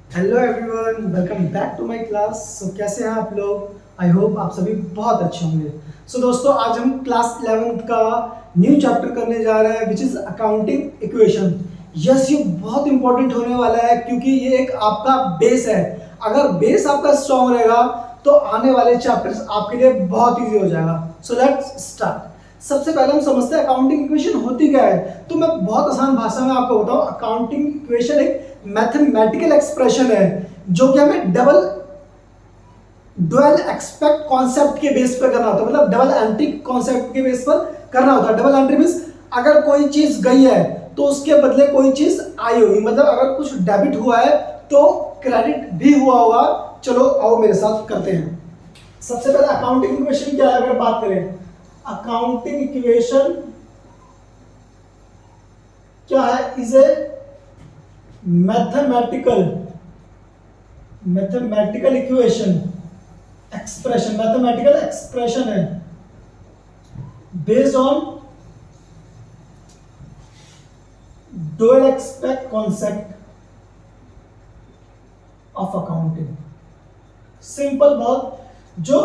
Hello everyone, welcome back to my class. कैसे हैं आप लोग? आई होप आप सभी बहुत अच्छे होंगे। दोस्तों, आज हम क्लास 11th का न्यू चैप्टर करने जा रहे हैं which is accounting equation. Yes, ये बहुत इंपॉर्टेंट होने वाला है क्योंकि ये एक आपका बेस है। अगर बेस आपका स्ट्रांग रहेगा तो आने वाले चैप्टर्स आपके लिए बहुत ईजी हो जाएगा। So let's start. सबसे पहले हम समझते हैं अकाउंटिंग इक्वेशन होती क्या है। तो मैं बहुत आसान भाषा में आपको बताऊं, अकाउंटिंग इक्वेशन एक मैथमेटिकल एक्सप्रेशन है जो कि हमें डबल एक्सपेक्ट कॉन्सेप्ट के बेस पर करना होता है। मतलब डबल एंट्री कॉन्सेप्ट के बेस पर करना होता है। डबल एंट्री मींस अगर कोई चीज गई है तो उसके बदले कोई चीज आई होगी। मतलब अगर कुछ डेबिट हुआ है तो क्रेडिट भी हुआ होगा। चलो आओ मेरे साथ करते हैं। सबसे पहले अकाउंटिंग इक्वेशन क्या है अगर बात करें। अकाउंटिंग इक्वेशन क्या है? Is a mathematical equation expression, mathematical expression है based on dual aspect concept of accounting. Simple बहुत। जो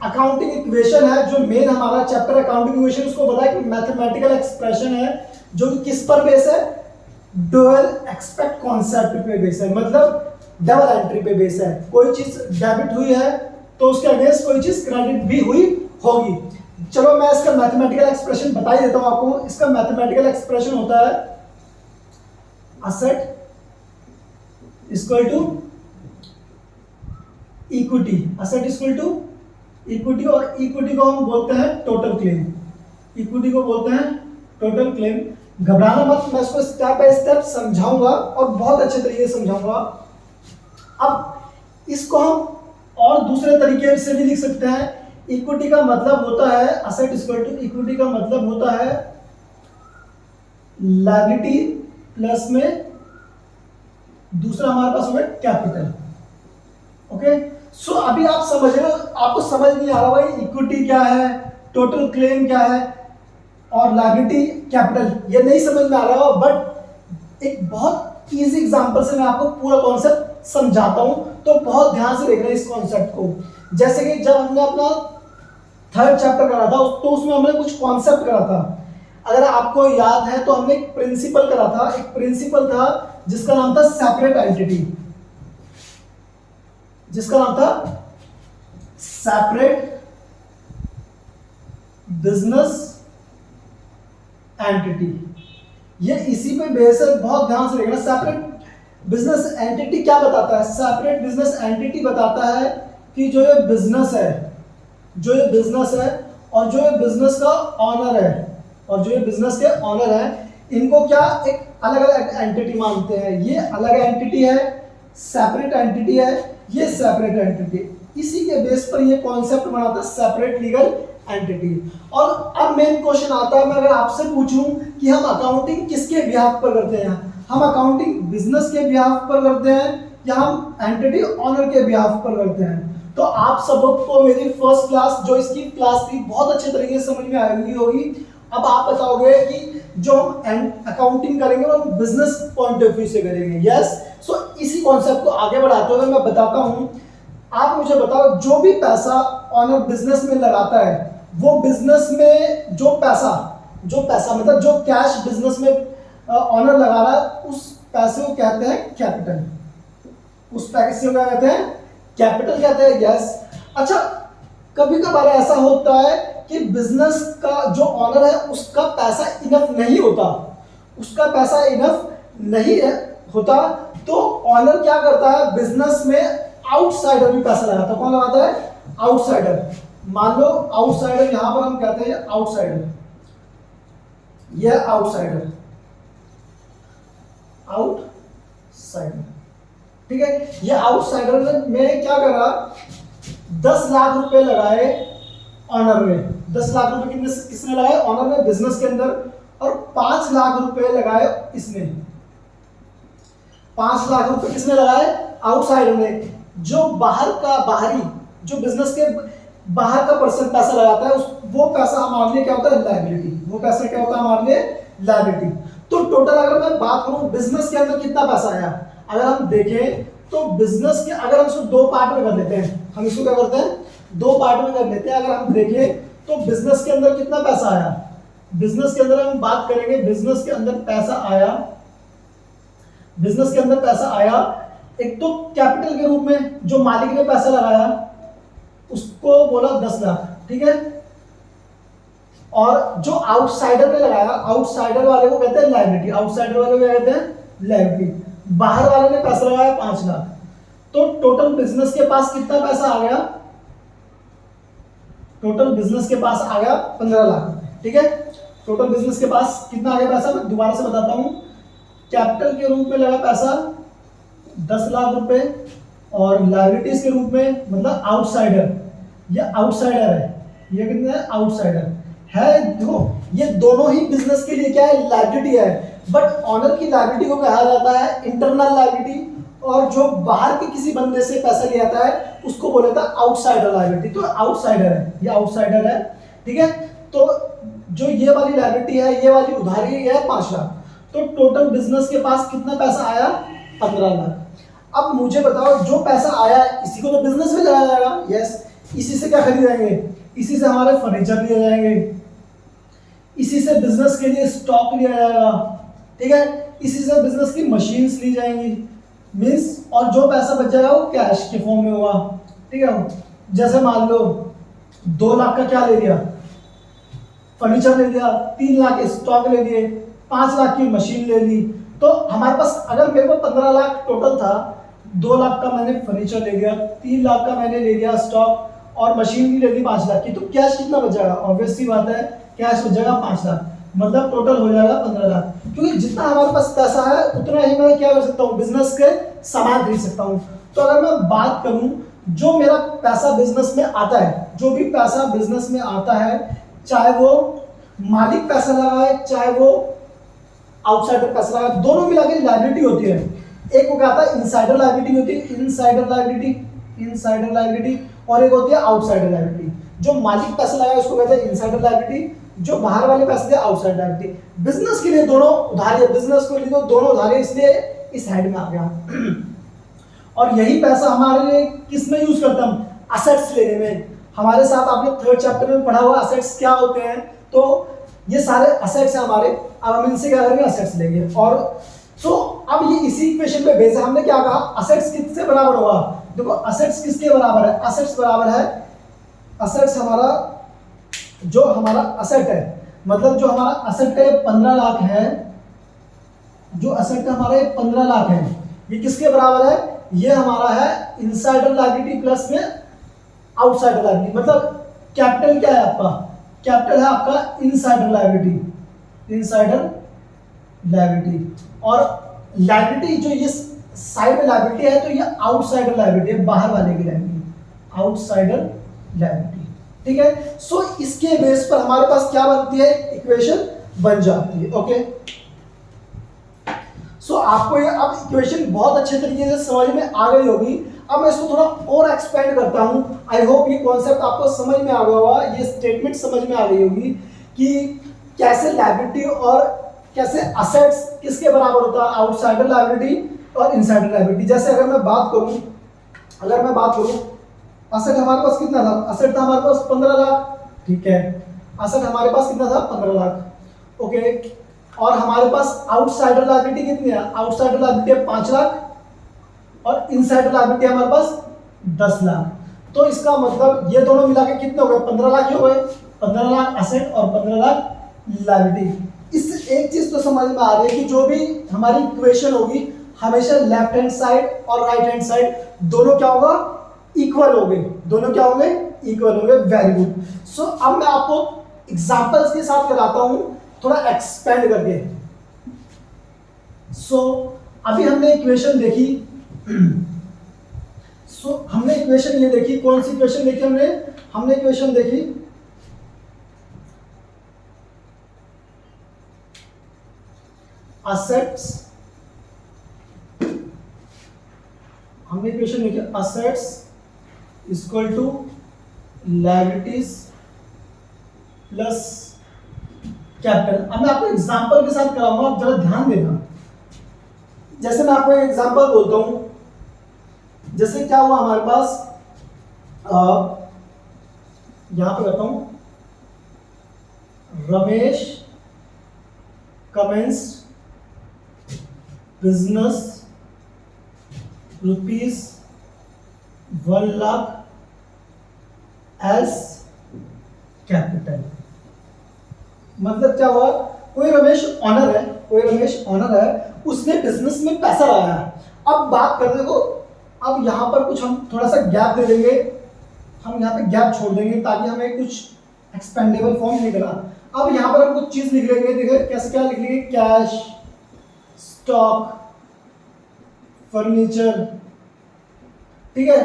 अकाउंटिंग इक्वेशन है, जो मेन हमारा चैप्टर अकाउंटिंग इक्वेशन, उसको बताया कि मैथमेटिकल एक्सप्रेशन है जो कि किस पर बेस है? डुअल एक्सपेक्ट कॉन्सेप्ट पे बेस है। मतलब डबल एंट्री पे बेस है। कोई चीज डेबिट हुई है तो उसके अगेंस्ट कोई चीज क्रेडिट भी हुई होगी। चलो मैं इसका मैथमेटिकल एक्सप्रेशन बता ही देता हूं आपको। इसका मैथमेटिकल एक्सप्रेशन होता है asset equal to equity. Asset equal to equity, और इक्विटी को हम बोलते हैं टोटल क्लेम। इक्विटी को बोलते हैं टोटल क्लेम। घबराना मत, मैं इसको स्टेप बाय स्टेप समझाऊंगा और बहुत अच्छे तरीके से समझाऊंगा। अब इसको हम और दूसरे तरीके से भी लिख सकते हैं। इक्विटी का मतलब होता है असेट इक्वल टू इक्विटी का मतलब होता है लायबिलिटी प्लस में दूसरा हमारे पास होगा कैपिटल। ओके, सो अभी आप समझ रहे हो, आपको समझ नहीं आ रहा भाई इक्विटी क्या है, टोटल क्लेम क्या है और लायबिलिटी कैपिटल, ये नहीं समझ में आ रहा हो। बट एक बहुत इजी एग्जांपल से मैं आपको पूरा कॉन्सेप्ट समझाता हूं, तो बहुत ध्यान से देखना इस कॉन्सेप्ट को। जैसे कि जब हमने अपना थर्ड चैप्टर करा था तो उसमें हमने कुछ कॉन्सेप्ट करा था। अगर आपको याद है तो हमने एक प्रिंसिपल करा था। एक प्रिंसिपल था जिसका नाम था सेपरेट एंटिटी, जिसका नाम था सेपरेट बिजनेस एंटिटी। ये इसी पे बेस है, बहुत ध्यान से देखना। सेपरेट बिजनेस एंटिटी क्या बताता है? सेपरेट बिजनेस एंटिटी बताता है कि जो ये बिजनेस है, जो ये बिजनेस है और जो ये बिजनेस का ऑनर है, और जो ये बिजनेस के ऑनर है, इनको क्या एक अलग अलग एंटिटी मानते हैं। ये अलग एंटिटी है, सेपरेट एंटिटी है, ये सेपरेट एंटिटी। इसी के बेस पर ये कॉन्सेप्ट बनाता है सेपरेट लीगल एंटिटी। और अब मेन क्वेश्चन आता है, मैं अगर आपसे पूछूं कि हम अकाउंटिंग किसके बिहाफ पर करते हैं, हम अकाउंटिंग बिजनेस के बिहाफ पर करते हैं या हम एंटिटी ऑनर के बिहाफ पर करते हैं, तो आप सबको मेरी फर्स्ट क्लास जो इसकी क्लास थी बहुत अच्छे तरीके से समझ में आई होगी। अब आप बताओगे कि जो हम अकाउंटिंग करेंगे वो बिजनेस पॉइंट ऑफ व्यू से करेंगे। यस, सो इसी कॉन्सेप्ट को आगे बढ़ाते हुए मैं बताता हूं। आप मुझे बताओ, जो भी पैसा ऑनर बिजनेस में लगाता है, वो बिजनेस में जो पैसा मतलब जो कैश बिजनेस में ऑनर लगा रहा है, उस पैसे को कहते हैं कैपिटल। उस पैसे को क्या कहते हैं? कैपिटल कहते हैं। यस। अच्छा, कभी कभार ऐसा होता है कि बिजनेस का जो ऑनर है उसका पैसा इनफ नहीं होता, उसका पैसा इनफ नहीं है होता, तो ऑनर क्या करता है? बिजनेस में आउटसाइडर भी पैसा लगाता है। कौन लगाता है? आउटसाइडर। मान लो आउटसाइडर, यहां पर हम कहते हैं आउटसाइडर, यह आउटसाइडर, आउटसाइडर, ठीक है। ये आउटसाइडर में क्या करा? 10 लाख रुपए लगाए ऑनर ने। 10 लाख रुपए किसने लगाए? ऑनर ने बिजनेस के अंदर। और 5 लाख रुपए लगाए इसने। 5 लाख रुपए किसने लगाए? आउटसाइडर ने। जो बाहरी जो बिजनेस के बाहर का पर्सन पैसा लगाता है, वो पैसा हमारे लिए क्या होता है? लायबिलिटी। वो पैसा क्या होता है हमारे लिए? लायबिलिटी। तो टोटल अगर मैं बात करूं बिजनेस के अंदर कितना पैसा आया, अगर हम देखें तो बिजनेस के, अगर हम इसको दो पार्ट में कर लेते हैं, हम इसको क्या करते हैं, दो पार्ट में कर लेते हैं। अगर हम देखें तो बिजनेस के अंदर कितना पैसा आया, बिजनेस के अंदर हम बात करेंगे, बिजनेस के अंदर पैसा आया, बिजनेस के अंदर पैसा आया, एक तो कैपिटल के रूप में जो मालिक ने पैसा लगाया उसको बोला 10 लाख, ठीक है, और जो आउटसाइडर ने लगाया, आउटसाइडर वाले को कहते हैं लायबिलिटी, आउटसाइडर वाले को कहते हैं लायबिलिटी, बाहर वाले ने पैसा लगाया 5 लाख, तो टोटल बिजनेस के पास कितना पैसा आ गया, टोटल बिजनेस के पास आ गया 15 लाख, ठीक है, टोटल बिजनेस के पास कितना आ गया पैसा, मैं दोबारा से बताता हूं, कैपिटल के रूप में लगा पैसा 10 लाख रुपए, और लायबिलिटीज के रूप में मतलब आउटसाइडर, ये आउटसाइडर है, ये कितना है, आउटसाइडर है, देखो ये दोनों ही बिजनेस के लिए क्या है, लायबिलिटी है, बट ऑनर की लायबिलिटी को कहा जाता है इंटरनल लायबिलिटी, और जो बाहर के किसी बंदे से पैसा लिया जाता है उसको बोला जाता है आउटसाइडर लायबिलिटी, तो आउटसाइडर है, ये आउटसाइडर है, ठीक है, तो जो ये वाली लायबिलिटी है, ये वाली उधारी है 5 लाख, तो टोटल बिजनेस के पास कितना पैसा आया, 15 लाख। अब मुझे बताओ जो पैसा आया इसी को तो बिजनेस में लगाया जाएगा, यस, इसी से क्या खरीदेंगे, इसी से हमारे फर्नीचर लिए जाएंगे, इसी से बिजनेस के लिए स्टॉक लिया जाएगा, ठीक है, इसी से बिजनेस की मशीन्स ली जाएंगी, मींस, और जो पैसा बच जाएगा वो कैश के फॉर्म में होगा, ठीक है, जैसे मान लो 2 लाख का क्या ले लिया, फर्नीचर ले लिया, 3 लाख के स्टॉक ले लिए, 5 लाख की मशीन ले ली, तो हमारे पास अगर मेरे को 15 लाख टोटल था, 2 लाख का मैंने फर्नीचर ले लिया, 3 लाख का मैंने ले लिया स्टॉक, और मशीन भी ले ली 5 लाख की, तो कैश कितना बच जाएगा, ऑब्वियस सी बात है कैश बच जाएगा 5 लाख, मतलब टोटल हो जाएगा 15 लाख, क्योंकि जितना हमारे पास पैसा है उतना ही मैं क्या कर सकता हूँ, बिजनेस के सामान खरीद सकता हूँ। तो अगर मैं बात करूँ जो मेरा पैसा बिजनेस में आता है, जो भी पैसा बिजनेस में आता है, चाहे वो मालिक पैसा लगाए चाहे वो आउटसाइडर पैसा लगाए, दोनों मिला के लायबिलिटी होती है। एक को क्या आता है, इनसाइडर लायबिलिटी होती है, इनसाइडर लायबिलिटी, इनसाइडर लायबिलिटी, और एक होती है आउटसाइडर लायबिलिटी। जो मालिक पैसा लगाए उसको कहते हैं इनसाइडर लायबिलिटी, जो बाहर वाले पैसे थे आउटसाइड लायबिलिटी। बिजनेस के लिए दोनों उधारी, बिजनेस को लिए तो दोनों उधारी, इसलिए इस हेड में आ गया। और यही पैसा हमारे लिए किस में यूज करते हैं हम, असेट्स लेने में। हमारे साथ आपने 3rd चैप्टर में पढ़ा हुआ असेट्स क्या होते हैं, तो ये सारे असेट्स हैं हमारे, अब हम इनसे क्या करेंगे, असेट्स लेंगे। और तो अब ये इसी इक्वेशन पे बेस है, हमने क्या कहा, असेट्स किससे बराबर होगा, देखो असेट्स किसके बराबर है, असेट्स बराबर है, असेट्स हमारा जो हमारा असेट है, मतलब जो हमारा असेट है 15 लाख है, जो असेट हमारा 15 लाख है, ये किसके बराबर है, ये हमारा है इनसाइडर लायबिलिटी प्लस में आउटसाइडर लायबिलिटी। मतलब कैपिटल क्या है आपका, कैपिटल है आपका इनसाइडर लायबिलिटी, इनसाइडर लायबिलिटी, और लायबिलिटी जो ये साइड में लायबिलिटी है तो ये आउटसाइडर लायबिलिटी है, बाहर वाले की लायबिलिटी, आउटसाइडर लायबिलिटी, ठीक है। सो इसके बेस पर हमारे पास क्या बनती है, इक्वेशन बन जाती है, ओके। सो आपको ये अब इक्वेशन बहुत अच्छे तरीके से समझ में आ गई होगी। अब मैं इसको थोड़ा और एक्सपेंड करता हूं। आई होप ये कॉन्सेप्ट आपको समझ में आ गया होगा, ये स्टेटमेंट समझ में आ गई होगी कि कैसे लायबिलिटी और कैसे असेट्स किसके बराबर होता है, आउटसाइडर लायबिलिटी और इनसाइडर लायबिलिटी। जैसे अगर मैं बात करूं असेट हमारे पास कितना था, असेट था हमारे पास 15 लाख, ठीक है, असेट हमारे पास कितना था 15 लाख, ओके। और हमारे पास आउटसाइडर लायबिलिटी कितनी है, आउटसाइडर लायबिलिटी है 5 लाख, और इनसाइडर लायबिलिटी हमारे पास 10 लाख। तो इसका मतलब ये दोनों मिला के कितने हो गए, 15 लाख हो गए, 15 लाख असेट और 15 लाख लायबिलिटी। इससे एक चीज तो समझ में आ रही है कि जो भी हमारी इक्वेशन होगी हमेशा लेफ्ट हैंड साइड और राइट हैंड साइड दोनों क्या होगा, इक्वल होंगे, दोनों क्या होंगे, इक्वल होंगे। Very good. सो अब मैं आपको एग्जांपल्स के साथ कराता हूं, थोड़ा एक्सपेंड करके। सो अभी हमने इक्वेशन देखी, हमने इक्वेशन ये देखी, कौन सी इक्वेशन देखी हमने इक्वेशन देखी असेट्स, हमने इक्वेशन देखी assets equal to liabilities plus capital. अब मैं आपको एग्जांपल के साथ कराऊंगा, आप जरा ध्यान देना। जैसे मैं आपको एक एग्जांपल बोलता हूं, जैसे क्या हुआ हमारे पास, यहां पे करता हूं, Ramesh commences business ₹1,00,000 as capital. मतलब क्या हुआ, कोई रमेश ऑनर है, कोई रमेश ऑनर है, उसने बिजनेस में पैसा लगाया। अब बात कर देखो, अब यहां पर कुछ हम थोड़ा सा गैप दे देंगे, हम यहां पे गैप छोड़ देंगे ताकि हमें कुछ एक्सपेंडेबल फॉर्म निकला। अब यहां पर हम कुछ चीज लिख लेंगे, देखिए कैसे, क्या लिख लेंगे, कैश, स्टॉक, फर्नीचर, ठीक है।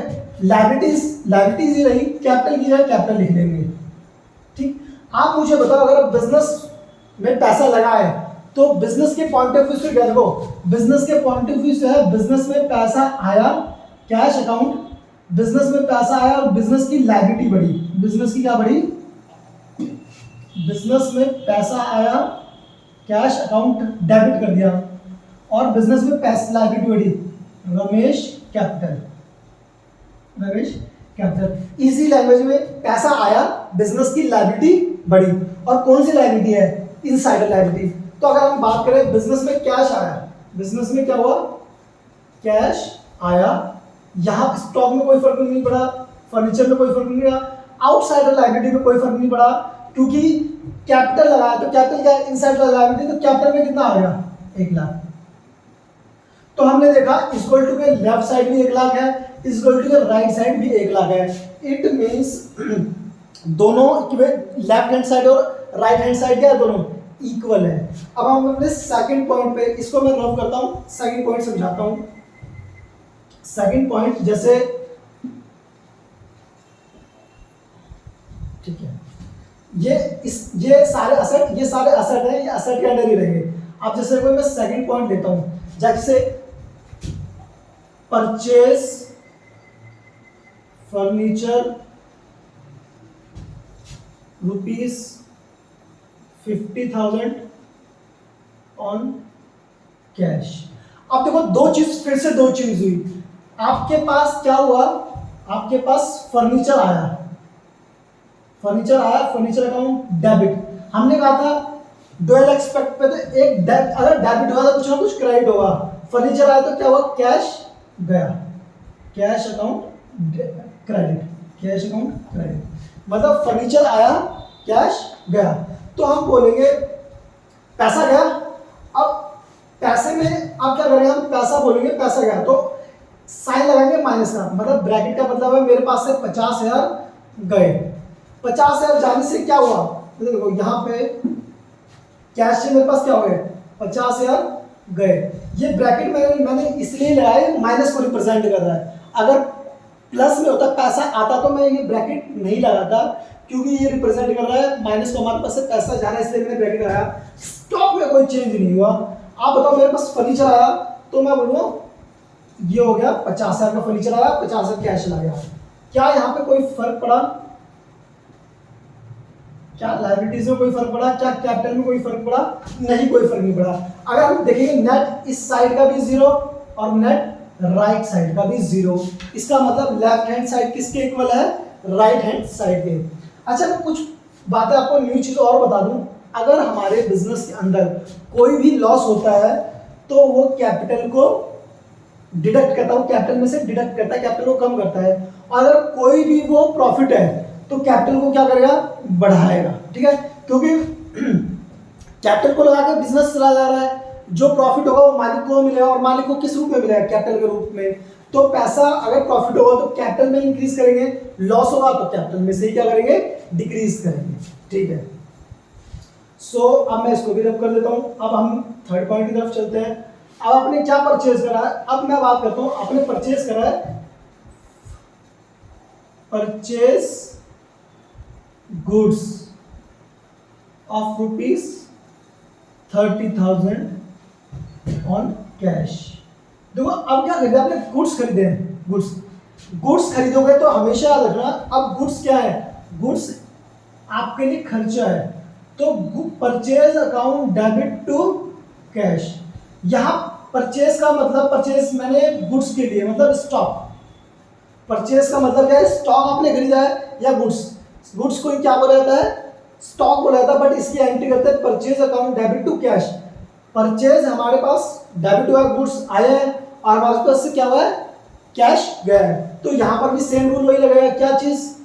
लायबिलिटीज ही रही, कैपिटल की जगह कैपिटल लिख लेंगे, ठीक। आप मुझे बताओ, अगर आप बिजनेस में पैसा लगाए तो बिजनेस के पॉइंट ऑफ व्यू से क्या देखो, बिजनेस के पॉइंट ऑफ व्यू से है, बिजनेस में पैसा आया, कैश अकाउंट, बिजनेस में पैसा आया और बिजनेस की लायबिलिटी बढ़ी। बिजनेस की क्या बढ़ी, बिजनेस में पैसा आया, कैश अकाउंट डेबिट कर दिया और बिजनेस में पैसा लायबिलिटी बढ़ी, Ramesh capital, Ramesh capital. Easy language में पैसा आया, बिजनेस की लायबिलिटी बढ़ी, और कौन सी लायबिलिटी है, इनसाइडर लायबिलिटी। तो अगर हम बात करें बिजनेस में कैश आया, बिजनेस में क्या हुआ, कैश आया, यहां स्टॉक में कोई फर्क नहीं पड़ा, फर्नीचर में कोई फर्क नहीं पड़ा, आउटसाइडर लायबिलिटी में कोई फर्क नहीं पड़ा, क्योंकि कैपिटल लगाया। तो कैपिटल क्या है, इनसाइडर लायबिलिटी, तो कैपिटल में कितना आ गया, 1,00,000। तो हमने देखा इक्वल टू के लेफ्ट साइड भी 1,00,000 है, इक्वल टू के राइट साइड भी 1,00,000 है। इट मींस दोनों लेफ्ट हैंड साइड और राइट हैंड साइड क्या है, दोनों इक्वल है। अब हम अपने सेकंड पॉइंट पे, इसको मैं रफ करता हूं, सेकंड पॉइंट समझाता हूं। सेकंड पॉइंट जैसे, ठीक है, ये सारे असेट, ये सारे असेट है, ये असेट के अंडर ही रहेंगे। अब जैसे कोई मैं सेकंड पॉइंट लेता हूं, जैसे परचेज फर्नीचर ₹50,000 ऑन कैश। अब देखो दो चीज, फिर से दो चीज हुई। आपके पास क्या हुआ, आपके पास फर्नीचर आया, फर्नीचर आया, फर्नीचर अकाउंट डेबिट। हमने कहा था डुअल एक्सपेक्ट पे, तो एक अगर डेबिट होगा तो कुछ ना कुछ क्रेडिट होगा। फर्नीचर आया तो क्या हुआ, कैश गया, cash account credit, cash account credit, मतलब फर्नीचर आया, कैश गया। तो हम बोलेंगे पैसा गया। अब पैसे में आप क्या करेंगे, हम पैसा बोलेंगे, पैसा गया तो साइन लगाएंगे माइनस का, मतलब ब्रैकेट का मतलब है मेरे पास से 50,000 गए। 50,000 जाने से क्या हुआ, देखो यहाँ पे कैश से मेरे पास क्या हो गए, 50,000 गए। ये ब्रैकेट मैंने इसलिए लगाया, माइनस को रिप्रेजेंट कर रहा है। अगर प्लस में होता, पैसा आता, तो मैं ये ब्रैकेट नहीं लगाता, क्योंकि ये रिप्रेजेंट कर रहा है माइनस को, हमारे पास से पैसा जा रहा है, इसलिए मैंने ब्रैकेट लगाया। स्टॉक में कोई चेंज नहीं हुआ। आप बताओ, मेरे पास फर्नीचर आया तो मैं बोलूँगा ये हो गया 50,000 का फर्नीचर आया, 50,000 कैश चला गया। क्या यहाँ पे कोई फर्क पड़ा, क्या लायबिलिटीज में कोई फर्क पड़ा, क्या कैपिटल में कोई फर्क पड़ा, नहीं, कोई फर्क नहीं पड़ा। अगर हम देखेंगे नेट इस साइड का भी 0 और नेट राइट साइड का भी 0, इसका मतलब लेफ्ट हैंड साइड किसके इक्वल है, राइट हैंड साइड के। अच्छा, मैं कुछ बातें आपको न्यू चीज और बता दूं। अगर हमारे बिजनेस के अंदर कोई भी लॉस होता है तो वो कैपिटल को डिडक्ट करता है, वो कैपिटल में से डिडक्ट करता है, कैपिटल को कम करता है। और अगर कोई भी वो प्रॉफिट है तो कैपिटल को क्या करेगा, बढ़ाएगा, ठीक है, क्योंकि कैपिटल को लगा के बिजनेस चला जा रहा है। जो प्रॉफिट होगा वो मालिक को मिलेगा, और मालिक को किस रूप में मिलेगा, कैपिटल के रूप में। तो पैसा अगर प्रॉफिट होगा तो कैपिटल में इंक्रीज करेंगे, लॉस होगा तो कैपिटल में से ही क्या करेंगे, डिक्रीज करेंगे, ठीक है। सो अब मैं इसको भी रब कर देता हूं। अब हम थर्ड पॉइंट की तरफ चलते हैं। अब आपने क्या परचेज करा है, अब मैं बात करता हूं। आपने परचेज करा है, purchase goods of ₹30,000 on cash. देखो अब क्या खरीदा आपने, गुड्स खरीदे हैं, गुड्स खरीदोगे तो हमेशा याद रखना, अब गुड्स क्या है, गुड्स आपके लिए खर्चा है। तो purchase account debit to cash. यहां परचेज का मतलब, परचेज मैंने गुड्स के लिए मतलब स्टॉक, परचेज का मतलब क्या है, स्टॉक आपने खरीदा है या गुड्स, गुड्स को क्या बोला जाता है, स्टॉक बोला जाता है, बट इसकी एंट्री करते हैं purchase account debit to cash. Purchase हमारे पास डेबिट हुआ है, गुड्स आए हैं और हमारे पास से क्या हुआ है, कैश गया है। तो यहाँ पर भी सेम रूल वही लगेगा, क्या चीज,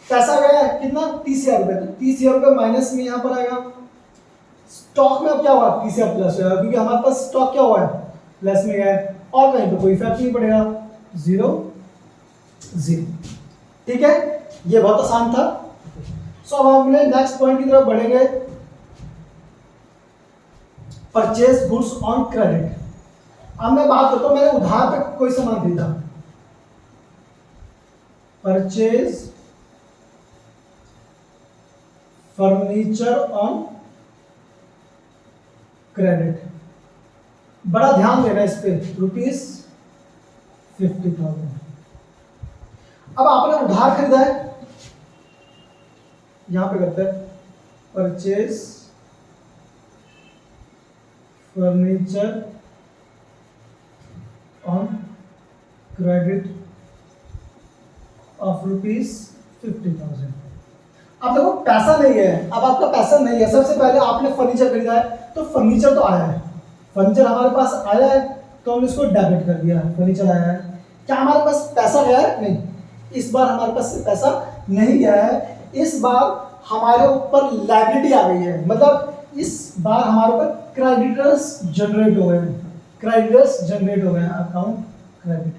पैसा गया है कितना 30,000 रुपये, तो 30,000 रुपये माइनस में यहाँ पर आएगा। स्टॉक में अब क्या हुआ, 30,000 प्लस होगा क्योंकि हमारे पास स्टॉक क्या हुआ है, प्लस में गया है, और कहीं पर कोई इफेक्ट नहीं पड़ेगा, 0 0। ठीक है, ये बहुत आसान था। सो अब हम अपने नेक्स्ट पॉइंट की तरफ बढ़ेंगे, परचेज गुड्स ऑन क्रेडिट। अब मैं बात करता हूं, मैंने उधार पे कोई सामान खरीदा, परचेज फर्नीचर ऑन क्रेडिट, बड़ा ध्यान देना इस पे, ₹50,000। अब आपने उधार खरीदा है, यहां पे करते हैं purchase furniture on credit of ₹50,000। अब देखो पैसा नहीं है, अब आपका पैसा नहीं है, सबसे पहले आपने फर्नीचर खरीदा है तो फर्नीचर तो आया है, फर्नीचर हमारे पास आया है तो हमने इसको डेबिट कर दिया, फर्नीचर आया है। क्या हमारे पास पैसा गया है, नहीं, इस बार हमारे पास पैसा नहीं गया है, इस बार हमारे ऊपर लायबिलिटी आ गई है, मतलब इस बार हमारे ऊपर क्रेडिटर्स जनरेट हो गए हैं, क्रेडिटर्स जनरेट हो गए हैं, अकाउंट क्रेडिट,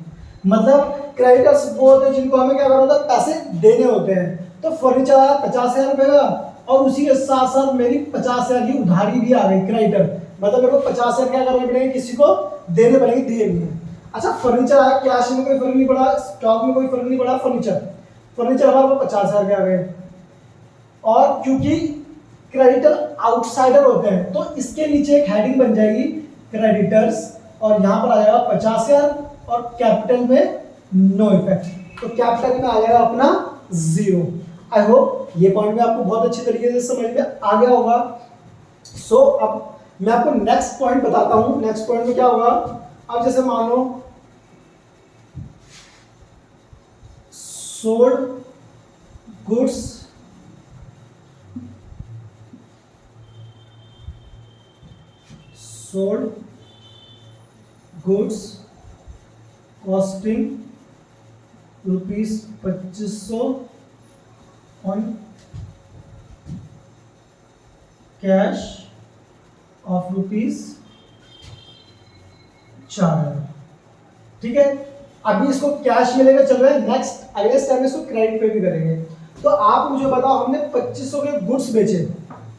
मतलब क्रेडिटर्स वो होते हैं जिनको हमें क्या करना होता है, पैसे देने होते हैं। तो फर्नीचर आया 50,000 रुपये का और उसी के साथ साथ मेरी 50,000 की उधारी भी आ गई, क्रेडिटर, मतलब मेरे को 50,000 क्या करने पड़ेंगे, किसी को देने पड़ेंगे, दिए नहीं है। अच्छा फर्नीचर आया, कैश में कोई फर्क नहीं पड़ा, स्टॉक में कोई फर्क नहीं पड़ा, फर्नीचर हमारे को 50,000 के आ गए, और क्योंकि क्रेडिटर आउटसाइडर होते हैं तो इसके नीचे एक हेडिंग बन जाएगी क्रेडिटर्स, और यहाँ पर आ जाएगा 50,000 और कैपिटल में नो इफेक्ट, तो कैपिटल में आ जाएगा अपना 0। आई होप ये पॉइंट में आपको बहुत अच्छी तरीके से समझ में आ गया होगा। सो अब मैं आपको नेक्स्ट पॉइंट बताता हूं, नेक्स्ट पॉइंट में क्या होगा। अब जैसे मान लो sold goods costing ₹2500 on cash of ₹4,000। ठीक है, अभी इसको कैश में लेकर चल रहे हैं, नेक्स्ट अगले स्टेप में इसको क्रेडिट पे भी करेंगे। तो आप मुझे बताओ, हमने 2500 के गुड्स बेचे,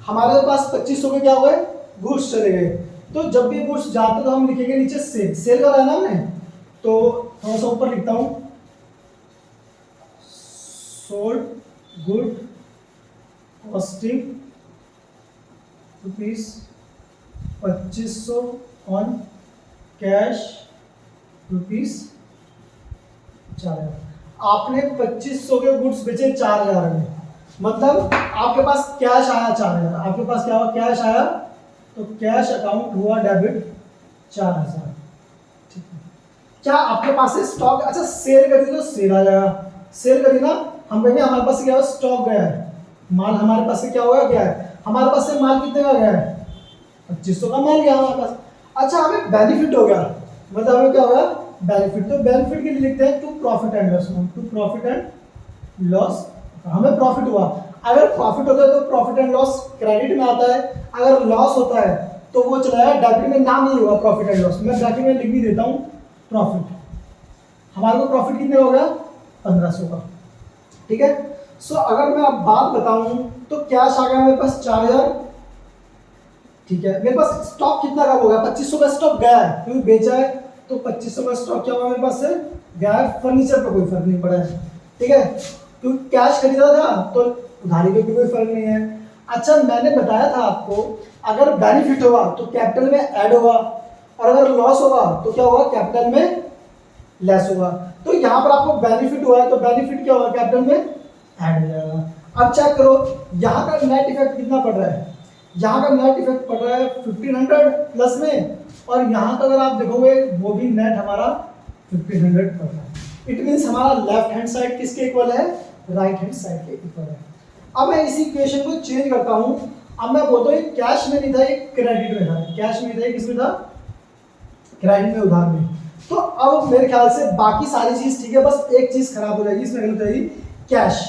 हमारे पास 2500 के क्या हो गए, गुड्स चले गए। तो जब भी गुड्स जाते तो हम लिखेंगे नीचे सेल, सेल का रहना हमने, तो थोड़ा सा ऊपर लिखता हूं, sold good costing ₹2500 on cash ₹4,000। आपने 2500 के गुड्स बेचे 4,000 में, मतलब आपके पास कैश आया 4,000, आपके पास क्या हुआ, कैश आया, तो कैश अकाउंट हुआ डेबिट 4,000। ठीक है, क्या आपके पास से स्टॉक, अच्छा सेल करी तो सेल आ जाएगा, सेल करी ना, हम कहेंगे हमारे पास से क्या हुआ, स्टॉक गया है, माल हमारे पास से क्या हुआ, गया है, हमारे पास से माल कितने का गया है, 2500 का माल गया हमारे पास। अच्छा हमें बेनिफिट हो गया, मतलब हमें क्या हो गया, बेनिफिट, तो बेनिफिट के लिए लिखते हैं to profit and loss, to profit and loss, हमें प्रॉफिट हुआ। अगर प्रॉफिट होता है तो प्रॉफिट एंड लॉस क्रेडिट में आता है, अगर लॉस होता है तो वो चला जाएगा डेबिट में, नाम नहीं होगा प्रॉफिट एंड लॉस, मैं ब्रैकेट में लिख भी देता हूँ प्रॉफिट। हमारे को प्रॉफिट कितने हो गया, 1500 का। ठीक है, सो अगर मैं अब बात बताऊं तो कैश आ गया मेरे पास 4,000। ठीक है, मेरे पास स्टॉक कितना कम हो गया, 2500 का स्टॉक गया है, क्योंकि बेचा है तो 2500 का स्टॉक क्या हुआ मेरे पास से गया है, फर्नीचर पर कोई फर्क नहीं पड़ा है। ठीक है, क्योंकि कैश खरीदा था तो उधारी पे भी कोई फर्क नहीं है। अच्छा मैंने बताया था आपको, अगर बेनिफिट होगा तो कैपिटल में ऐड होगा, और अगर लॉस होगा तो क्या होगा, कैपिटल में लेस होगा। तो यहाँ पर आपको बेनिफिट हुआ है तो बेनिफिट क्या होगा, कैपिटल में ऐड हो जाएगा। अब चेक करो यहाँ का नेट इफेक्ट कितना पड़ रहा है, यहाँ का नेट इफेक्ट पड़ रहा है 1500 प्लस में और यहाँ का अगर आप देखोगे वो भी नेट हमारा 1500 पड़ रहा है। इट मीन्स हमारा लेफ्ट हैंड साइड किसके इक्वल है, राइट हैंड साइड के इक्वल है। अब मैं इसी इक्वेशन को चेंज करता हूँ, अब मैं बोलता हूँ कैश में नहीं था, ये क्रेडिट में था। कैश में था, किस में था, क्रेडिट में, उधार में। तो अब मेरे ख्याल से बाकी सारी चीज ठीक है, बस एक चीज खराब हो जाएगी, इसमें गलत हो जाएगी, कैश।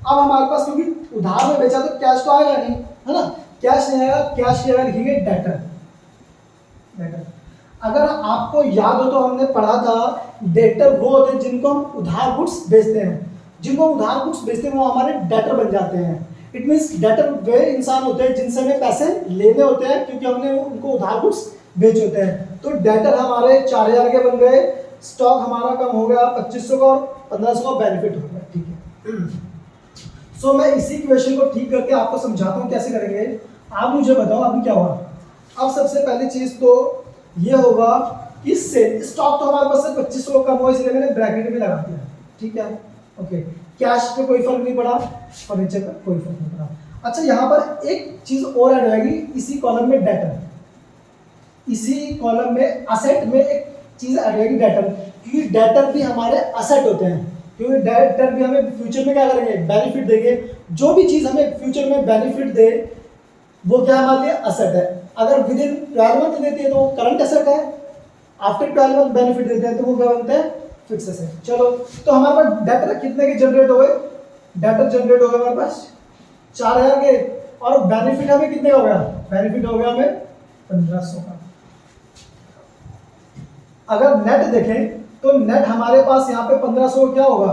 अब हमारे पास क्योंकि उधार में बेचा तो कैश तो आएगा नहीं, है ना, कैश नहीं आएगा। कैश की जगह लिखेंगे डेटर। डेटर, अगर आपको याद हो तो हमने पढ़ा था डेटर वो होते हैं जिनको हम उधार गुड्स बेचते हैं, जिनको उधार गुड्स बेचते हैं वो हमारे डेटर बन जाते हैं। इट मीन्स डेटर वे इंसान होते हैं जिनसे हमें पैसे लेने होते हैं क्योंकि हमने उनको उधार गुड्स बेच होते हैं। तो डेटर हमारे 4000 के बन गए, स्टॉक हमारा कम हो गया 2500 का और 1500 का बेनिफिट हो गया, ठीक है। सो मैं इसी क्वेश्चन को ठीक करके आपको समझाता हूँ कैसे करेंगे। आप मुझे बताओ अभी क्या हुआ। अब सबसे पहली चीज तो ये होगा कि स्टॉक तो हमारे पास 2500 कम हुआ इसलिए मैंने ब्रैकेट में लगा दिया, ठीक है, ओके। कैश पे कोई फर्क नहीं पड़ा, फर्नीचर पे कोई फर्क नहीं पड़ा। अच्छा, यहाँ पर एक चीज और ऐड हो जाएगी इसी कॉलम में, डेटर। इसी कॉलम में असेट में एक चीज ऐड हो जाएगी, डेटर, क्योंकि डेटर भी हमारे असेट होते हैं, क्योंकि डेटर भी हमें फ्यूचर में क्या करेंगे, बेनिफिट देंगे। जो भी चीज हमें फ्यूचर में बेनिफिट दे वो क्या हमारे लिए असेट है। अगर विद इन 12 मंथ देती है तो वो करंट असेट है, आफ्टर 12 मंथ बेनिफिट देते हैं तो वो क्या बनते हैं, फिक्स असेट। चलो, तो हमारे पास डेटर कितने के जनरेट हो गए, डेटर जनरेट हो गए हमारे पास 4000 के, और बेनिफिट हमें कितने का हो गया, बेनिफिट हो गया हमें 1500 का। अगर नेट देखें तो नेट हमारे पास यहाँ पे 1500 क्या होगा,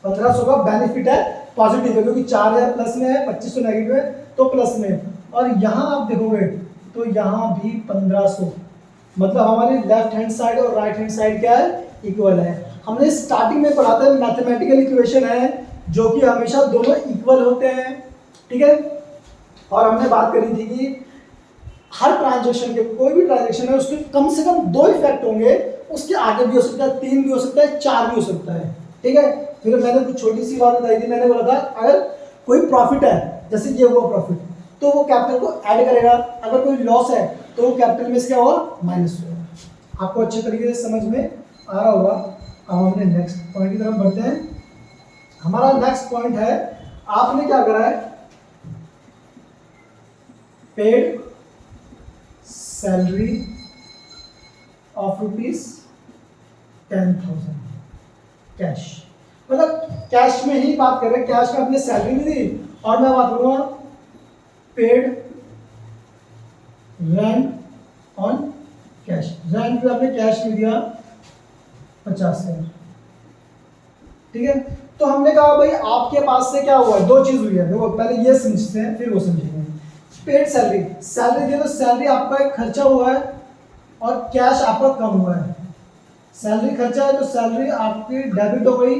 1500 का बेनिफिट है, पॉजिटिव है, क्योंकि 4000 प्लस में है, 2500 नेगेटिव है तो प्लस में। और यहाँ आप देखोगे तो यहाँ भी 1500, मतलब हमारी लेफ्ट हैंड साइड और राइट हैंड साइड क्या है, इक्वल है। हमने स्टार्टिंग में पढ़ा था मैथमेटिकल इक्वेशन है जो कि हमेशा दोनों इक्वल होते हैं, ठीक है। और हमने बात करी थी कि हर ट्रांजेक्शन के, कोई भी ट्रांजेक्शन है उसके कम से कम 2 इफेक्ट होंगे, उसके आगे भी हो सकता है, 3 भी हो सकता है, 4 भी हो सकता है, ठीक है। फिर मैंने कुछ छोटी सी बात बताई थी, मैंने बोला था अगर कोई प्रॉफिट है, जैसे ये हुआ प्रॉफिट, तो वो कैपिटल को ऐड करेगा, अगर कोई लॉस है तो वो कैपिटल में से क्या होगा, माइनस होगा। आपको अच्छे तरीके से समझ में आ रहा होगा। अब हमने नेक्स्ट पॉइंट की तरफ बढ़ते हैं। हमारा नेक्स्ट पॉइंट है, आपने क्या करा है, पेड सैलरी ऑफ ₹10,000 कैश, मतलब कैश में ही बात कर रहे हैं, कैश में अपने सैलरी भी दी, और मैं बात करूंगा paid rent on cash, rent भी आपने कैश में दिया 50,000, ठीक है। तो हमने कहा भाई आपके पास से क्या हुआ है, 2 चीज हुई है, देखो पहले ये समझते हैं फिर वो समझेंगे। पेड सैलरी, सैलरी दिया तो सैलरी आपका एक खर्चा हुआ है और कैश आपका कम हुआ है। सैलरी खर्चा है तो सैलरी आपकी डेबिट हो गई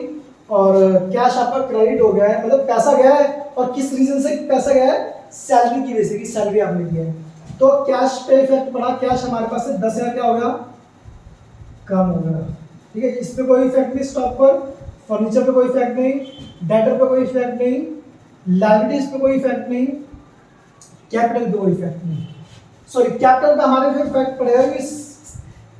और कैश आपका क्रेडिट हो गया है, मतलब पैसा गया है, और किस रीजन से पैसा गया है, सैलरी की वजह से, कि सैलरी आपने दी है। तो कैश पे इफेक्ट पड़ा, कैश हमारे पास से 10,000 क्या हो गया, कम हो गया, ठीक है। इस पे कोई इफेक्ट नहीं, स्टॉक पर, फर्नीचर पे कोई इफेक्ट नहीं, डेटर पे कोई इफेक्ट नहीं, लायबिलिटीज पे कोई इफेक्ट नहीं, कैपिटल पे कोई इफेक्ट नहीं। सॉरी, कैपिटल पे हमारे पे इफेक्ट पड़ेगा कि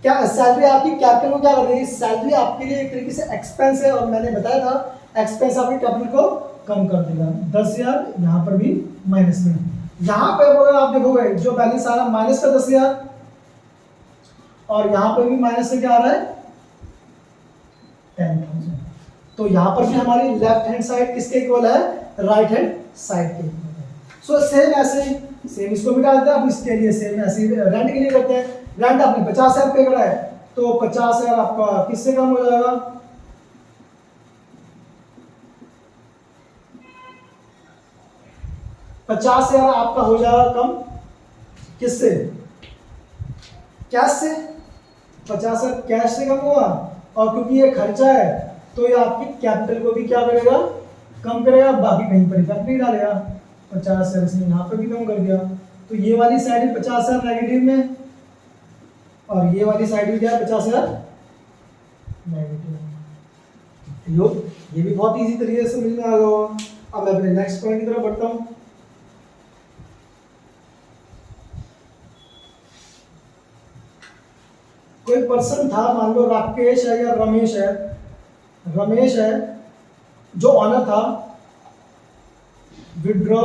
क्या सैलरी आपकी कैपिटल को क्या कर देगी, सैलरी आपके लिए एक तरीके से एक्सपेंस है, और मैंने बताया था एक्सपेंस आपके कैपिटल को कम कर देगा। 10,000 यहाँ पर भी माइनस में, यहाँ पे अगर आप देखोगे जो बैलेंस आ रहा है माइनस का 10,000, और यहाँ पर भी माइनस से क्या आ रहा है 10,000। तो यहाँ पर भी हमारी लेफ्ट हैंड साइड किसके इक्वल है, राइट हैंड साइड के इक्वल है। सो सेम ऐसे ही, सेम इसको मिटा देते हैं, अब इसके लिए सेम ऐसे ही रेंट के लिए करते हैं। रेंट आपने 50,000 पे करा है तो 50,000 आपका किससे कम हो जाएगा, 50,000 आपका हो जाएगा कम किससे, कैश से। 50,000 कैश से कम हुआ, और क्योंकि ये खर्चा है तो ये आपकी कैपिटल को भी क्या करेगा, कम करेगा, बाकी कहीं पर इफेक्ट नहीं डालेगा। 50,000 इसने यहाँ पे भी कम कर दिया, तो ये वाली साइड 50,000 नेगेटिव में, और ये वाली साइड भी क्या है 50,000 नेगेटिव। ये भी बहुत इजी तरीके से समझ में आ गया होगा। अब मैं अपने नेक्स्ट पॉइंट की तरफ बढ़ता हूँ। कोई पर्सन था, मान लो राकेश है या रमेश है जो ऑनर था, withdraw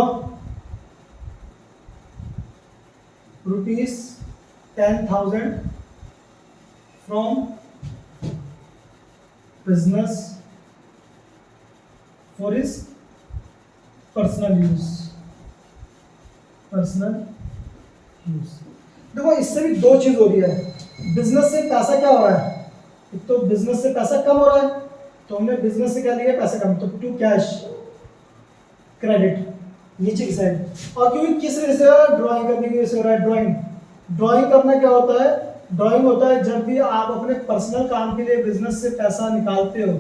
₹10,000 from business for his personal use. देखो इससे भी दो चीज हो रही है, बिजनेस से पैसा क्या हो रहा है, एक तो बिजनेस से पैसा कम हो रहा है, तो हमने बिजनेस से क्या लिया, पैसा कम, तो टू कैश क्रेडिट नीचे की साइड। और क्योंकि किस वजह से ड्राइंग करने की वजह से हो रहा है, ड्राइंग करना क्या होता है, ड्राइंग होता है जब भी आप अपने पर्सनल काम के लिए बिजनेस से पैसा निकालते हो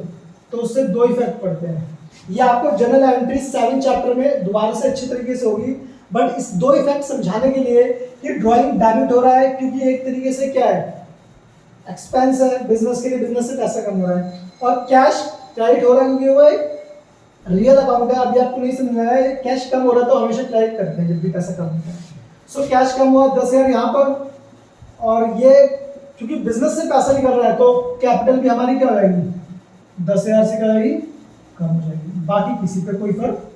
तो उससे दो इफेक्ट पड़ते हैं। ये आपको जनरल एंट्री 7 चैप्टर में दोबारा से अच्छी तरीके से होगी, बट इस दो इफेक्ट समझाने के लिए कि ड्राइंग डेबिट हो रहा है क्योंकि एक तरीके से क्या है, एक्सपेंस है बिजनेस के लिए, बिजनेस से पैसा कम हो रहा है, और कैश क्रेडिट हो रहा है क्योंकि वो एक रियल अकाउंट है। अभी आपको नहीं समझ में आया, कैश कम हो रहा है तो हमेशा क्रेडिट करते हैं जब भी पैसा कम होता है। सो कैश कम हुआ 10,000 यहाँ पर, और ये क्योंकि बिजनेस से पैसा निकल रहा है तो कैपिटल भी हमारी क्या हो जाएगी, 10,000 से क्या हो जाएगी, कम हो जाएगी। बाकी किसी पे कोई फर्क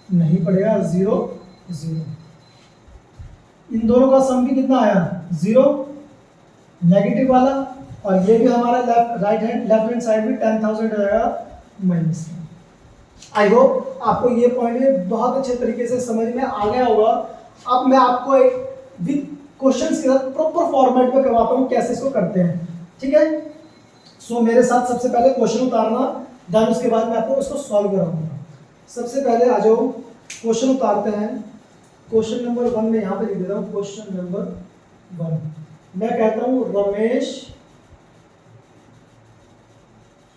नहीं पड़ेगा, 0 0। इन दोनों का सम भी कितना आया, 0, नेगेटिव वाला, और ये भी हमारा लेफ्ट हैंड साइड भी 10,000 हो जाएगा माइनस। आई होप आपको ये पॉइंट बहुत अच्छे तरीके से समझ में आ गया होगा। अब मैं आपको एक विद क्वेश्चंस के साथ प्रॉपर फॉर्मेट में करवाता हूँ कैसे इसको करते हैं, ठीक है। सो मेरे साथ सबसे पहले क्वेश्चन उतारना, देन उसके बाद मैं आपको इसको सॉल्व कराऊंगा। सबसे पहले आ जाओ, क्वेश्चन उतारते हैं। क्वेश्चन नंबर 1 में यहाँ पे लिख देता हूँ, क्वेश्चन नंबर 1 मैं कहता हूँ Ramesh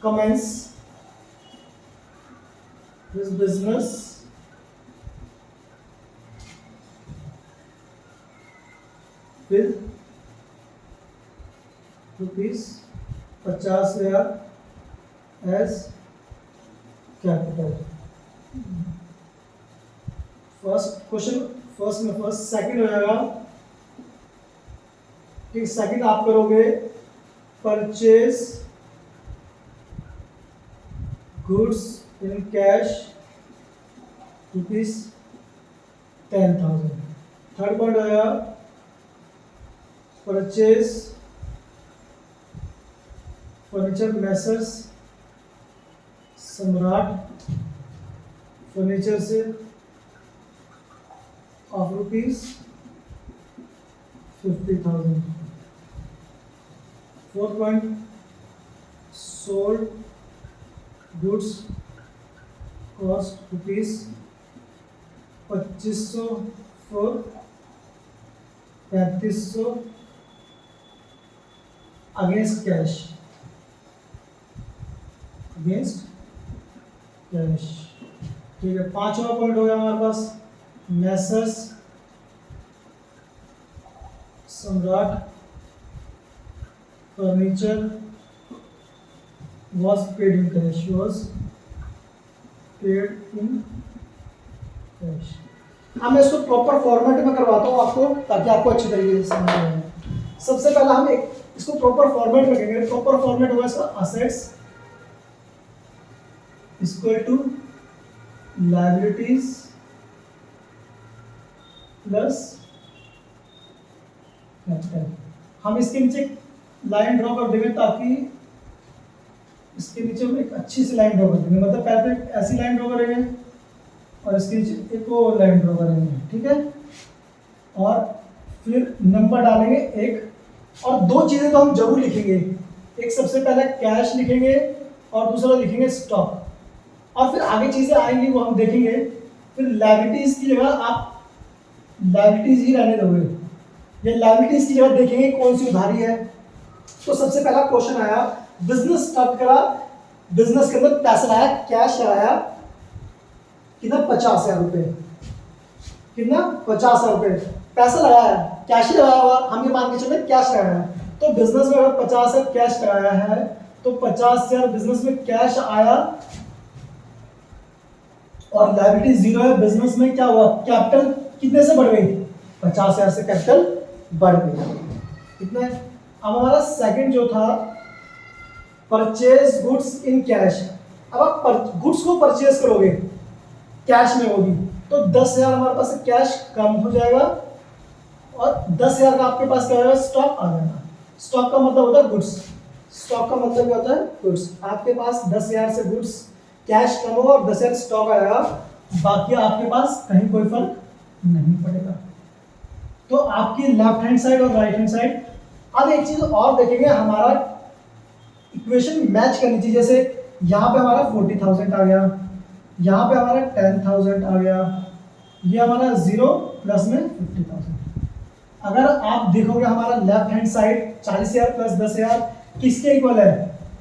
commences his business with ₹50,000 as capital। Second हो जाएगा, ठीक, सेकंड आप करोगे purchase goods in cash ₹10,000। Third point आया purchase furniture messrs Samrat furniture से off ₹50,000। Fourth point sold goods cost ₹2500 for 3500 against cash, ठीक है। पांचवा पॉइंट हो गया हमारे पास, messrs Samrat furniture was paid in cash, अब मैं इसको प्रॉपर फॉर्मेट में करवाता हूँ आपको, ताकि आपको अच्छी तरीके से समझ आए। सबसे पहले हम एक इसको प्रॉपर फॉर्मेट में करेंगे। प्रॉपर फॉर्मेट होगा इसका, assets equal to liabilities plus capital. हम इसके नीचे लाइन ड्रॉ कर देंगे, ताकि इसके नीचे हम एक अच्छी सी लाइन ड्रॉ कर देंगे, मतलब पहले ऐसी लाइन ड्रॉ करेंगे और इसके नीचे एक और लाइन ड्रॉ करेंगे, ठीक है। और फिर नंबर डालेंगे एक, और दो चीज़ें तो हम जरूर लिखेंगे, एक सबसे पहले कैश लिखेंगे और दूसरा लिखेंगे स्टॉक, और फिर आगे चीज़ें आएंगी वो हम देखेंगे। फिर लायबिलिटीज़ की जगह आप लायबिलिटीज़ ही रहने दोगे, ये लायबिलिटीज़ की जगह देखेंगे कौन सी उधारी है। तो सबसे पहला क्वेश्चन आया, बिजनेस स्टार्ट करा, बिजनेस के अंदर पैसा आया, कैश आया कितना, 50,000 रुपये, कितना 50,000 रुपये पैसा लगाया, कैश ही लगाया हुआ, हम ये मान के चलते कैश लगाया है। तो बिजनेस में अगर 50,000 कैश लगाया है तो 50,000 बिजनेस में कैश आया, और लायबिलिटी 0 है। बिजनेस में क्या हुआ, कैपिटल कितने से बढ़ गई, 50,000 से कैपिटल बढ़ गई, कितना है अब हमारा सेकंड जो था परचेज गुड्स इन कैश। अब आप गुड्स को परचेज करोगे कैश में होगी तो 10,000 हमारे पास कैश कम हो जाएगा और 10,000 का आपके पास क्या होगा, स्टॉक आ जाएगा। स्टॉक का मतलब होता है गुड्स। स्टॉक का मतलब क्या होता है, गुड्स। आपके पास 10,000 से गुड्स कैश कम होगा और 10,000 स्टॉक आएगा, बाकी आपके पास कहीं कोई फर्क नहीं पड़ेगा। तो आपकी लेफ्ट हैंड साइड और राइट हैंड साइड। अब एक चीज और देखेंगे, हमारा इक्वेशन मैच करनी चाहिए। जैसे यहाँ पे हमारा 40,000 आ गया, यहाँ पे हमारा 10,000 आ गया, ये हमारा 0 प्लस में 50,000। अगर आप देखोगे हमारा लेफ्ट हैंड साइड 40,000 प्लस 10,000 किसके इक्वल है,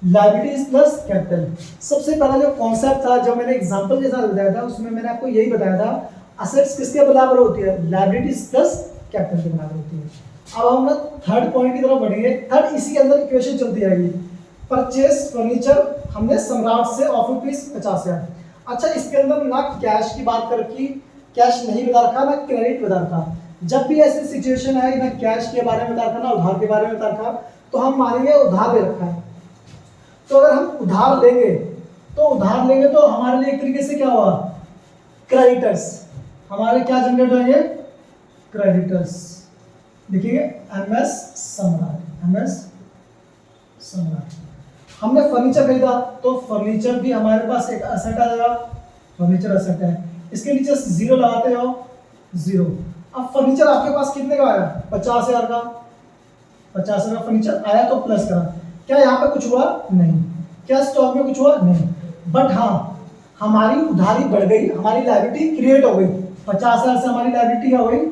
लायबिलिटीज प्लस कैपिटल। सबसे पहला जो कॉन्सेप्ट था, जब मैंने एग्जांपल के साथ बताया था, उसमें मैंने आपको यही बताया था, असेट्स किसके बराबर होती है, लायबिलिटीज प्लस कैपिटल के बराबर होती है। अब हम लोग थर्ड पॉइंट की तरफ बढ़ेंगे। थर्ड इसी के अंदर इक्वेशन चलती आएगी। परचेस फर्नीचर हमने सम्राट से ऑफर फीस 50,000। अच्छा, इसके अंदर ना कैश की बात कर रखी, कैश नहीं बता रखा, ना क्रेडिट बता रखा। जब भी ऐसी सिचुएशन है, ना कैश के बारे में बता रखा, ना उधार के बारे में बता रखा, तो हम मानेंगे उधार ले रखा है। तो अगर हम उधार लेंगे तो हमारे लिए एक तरीके से क्या हुआ, क्रेडिटर्स। हमारे क्या जनरेट होंगे, क्रेडिटर्स। लिखेंगे एमएस सम्राट, एमएस सम्राट। हमने फर्नीचर खरीदा तो फर्नीचर भी हमारे पास एक असेट आ जाएगा, फर्नीचर असेट है। इसके नीचे 0 लगाते हो, 0। अब फर्नीचर आपके पास कितने का आया, 50,000 का। 50,000 का फर्नीचर आया तो प्लस करा, क्या यहाँ पे कुछ हुआ, नहीं। क्या स्टॉक में कुछ हुआ, नहीं। बट हाँ, हमारी उधारी बढ़ गई, हमारी लायबिलिटी क्रिएट हो गई। 50,000 से हमारी लायबिलिटी क्या हो गई,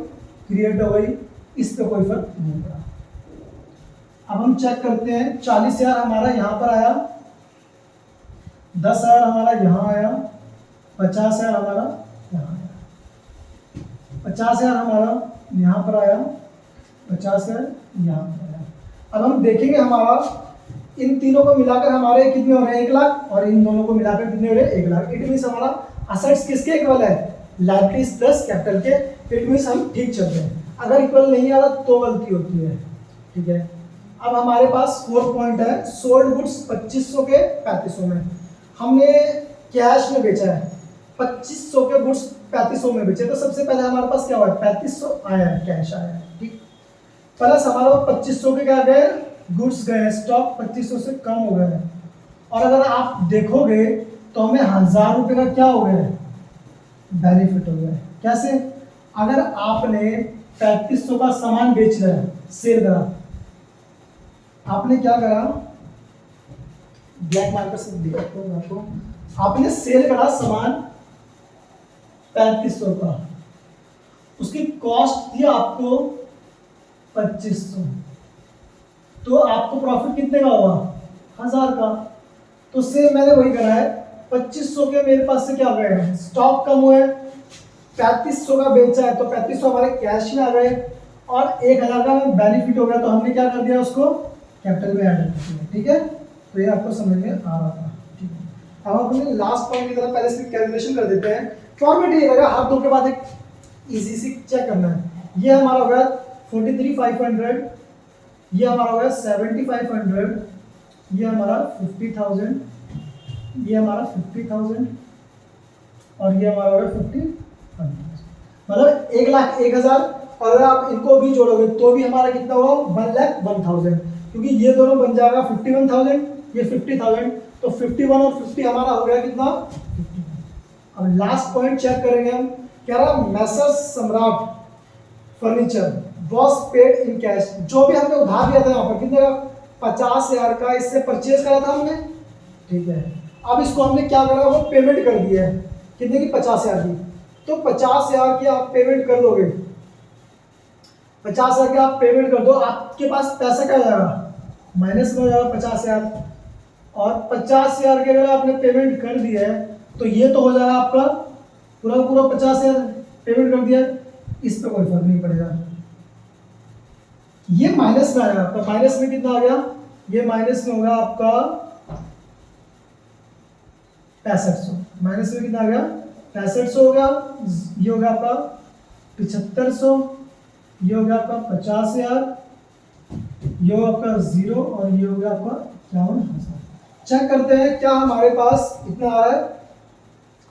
क्रिएट हो गई। इस पे कोई फर्क नहीं पड़ा। अब हम चेक करते हैं, 40,000 हमारा यहाँ पर आया, 10,000 हमारा यहाँ आया, 50,000 हमारा यहाँ आया, 50,000 हमारा यहाँ पर आया, 50,000 यहाँ पर आया। अब हम देखेंगे हमारा इन तीनों को मिलाकर हमारे कितने हो रहे हैं, 1 लाख, और इन दोनों को मिलाकर कितने हो रहे हैं, 1 लाख। इट मीन्स हमारा असेट्स किसके इक्वल है, लायबिलिटीज प्लस कैपिटल के। इट मीन्स हम ठीक चल रहे हैं। अगर इक्वल नहीं आ रहा तो गलती होती है, ठीक है। अब हमारे पास 4 पॉइंट है, सोल्ड गुड्स 2500 के 3500 में। हमने कैश में बेचा है, 2500 के गुड्स 3500 में बेचे, तो सबसे पहले हमारे पास क्या हुआ है, 3500 आया है, कैश आया है, ठीक। प्लस हमारे पास 2500 के क्या गए, गुड्स गए, स्टॉक 2500 से कम हो गए। और अगर आप देखोगे तो हमें 1,000 रुपये का क्या हो गया, बेनिफिट हो गया। कैसे, अगर आपने 3500 का सामान बेच रहा है, सेल करा, आपने क्या करा, ब्लैक मार्कर से दिखाता हूं आपको, आपने सेल करा सामान 3500 का, उसकी कॉस्ट थी आपको 2500, तो आपको प्रॉफिट कितने का हुआ, 1,000 का। तो सेम मैंने वही करा है, 2500 के मेरे पास से क्या गए, स्टॉक कम हुए, 3500 का बेचा है तो 3500 हमारे कैश में आ गए, और 1,000 का बेनिफिट हो गया, तो हमने क्या कर दिया, उसको कैपिटल में ऐड कर दिया, ठीक है। तो ये आपको समझ में आ रहा था, ठीक है। अब अपने लास्ट पॉइंट की तरफ पहले इसकी कैलकुलेशन कर देते हैं। फॉर्मेट ये रहेगा, हाथ दो के बाद एक इजी सी चेक करना है। ये हमारा हो गया 43,500, ये हमारा हो गया 7,500, ये हमारा 50,000, ये हमारा 50,000, और ये हमारा हो गया 50,000, मतलब 1,01,000। और अगर आप इनको भी जोड़ोगे तो भी हमारा कितना होगा, 1,01,000, क्योंकि ये दोनों बन जाएगा 51,000, ये 50,000, तो 51 और 50 हमारा हो गया कितना, 50। अब लास्ट पॉइंट चेक करेंगे हम, कह रहा Messrs Samrat furniture was paid in cash. जो भी हमने उधार लिया था यहाँ पर कितने का, 50,000 का इससे परचेज करा था हमने, ठीक है। अब इसको हमने क्या करा, वो पेमेंट कर दिया है, कितने की, 50,000 की। तो 50,000 की आप पेमेंट कर दोगे, 50,000 की आप पेमेंट कर दो, आपके पास पैसा क्या जाएगा, माइनस में हो जाएगा 50,000। और 50,000 की अगर आपने पेमेंट कर दिया है तो ये तो हो जाएगा आपका पूरा पूरा 50,000 पेमेंट कर दिया, इस पर कोई फर्क नहीं पड़ेगा। ये माइनस में आएगा, तो माइनस में कितना आ गया, ये माइनस में होगा आपका 6500, माइनस में कितना आ गया, 6500 हो गया। ये हो गया आपका 7500, ये हो गया आपका 50,000, ये हो आपका 0 और ये हो गया आपका 51,000। चेक करते हैं क्या हमारे पास इतना आ रहा है।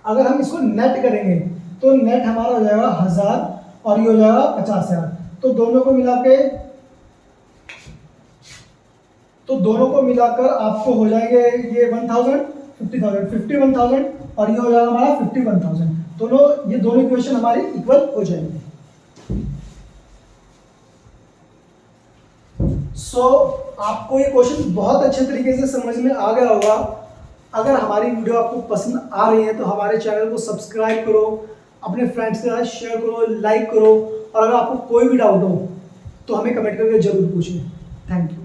अगर हम इसको नेट करेंगे तो नेट हमारा हो जाएगा 1000 और ये हो जाएगा 50,000। तो दोनों को मिलाकर आपको हो जाएंगे ये 1000, 50,000, 51,000 और ये हो जाएगा हमारा 51,000। ये दोनों इक्वेशन हमारी इक्वल हो जाएंगे। आपको ये क्वेश्चन बहुत अच्छे तरीके से समझ में आ गया होगा। अगर हमारी वीडियो आपको पसंद आ रही है तो हमारे चैनल को सब्सक्राइब करो, अपने फ्रेंड्स के साथ शेयर करो, लाइक करो, और अगर आपको कोई भी डाउट हो तो हमें कमेंट करके जरूर पूछें। Thank you.